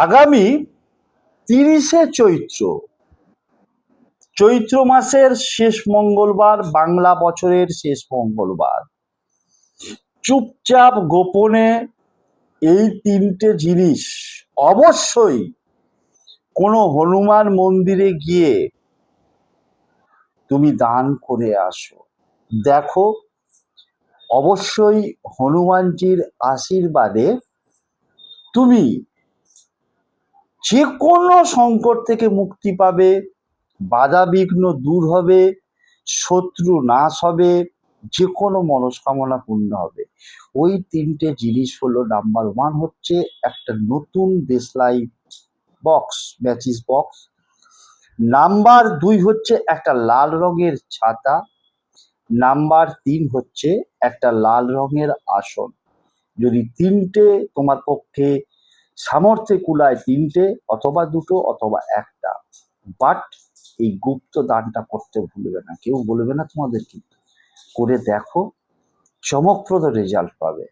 আগামী 30শে চৈত্র মাসের শেষ মঙ্গলবার, বাংলা বছরের শেষ মঙ্গলবার, চুপচাপ গোপনে এই তিনটে জিনিস অবশ্যই কোনো হনুমান মন্দিরে গিয়ে তুমি দান করে আসো। দেখো, অবশ্যই হনুমানজির আশীর্বাদে তুমি যে কোনো সংকট থেকে মুক্তি পাবে, বাধা বিঘ্ন দূর হবে, শত্রু নাশ হবে, যে কোনো মনস্কামনা পূর্ণ হবে। ওই তিনটে জিনিস হলো, নাম্বার 1 হচ্ছে একটা নতুন দেশলাই বক্স, ম্যাচিস বক্স। নাম্বার 2 হচ্ছে একটা লাল রঙের ছাতা। নাম্বার 3 হচ্ছে একটা লাল রঙের আসন। যদি তিনটে তোমার পক্ষে সামর্থ্যে কুলায়, তিনটে অথবা দুটো অথবা একটা, বাট এই গুপ্ত দানটা করতে ভুলবে না, কেউ বলবে না তোমাদের, কিন্তু করে দেখো, চমকপ্রদ রেজাল্ট পাবে।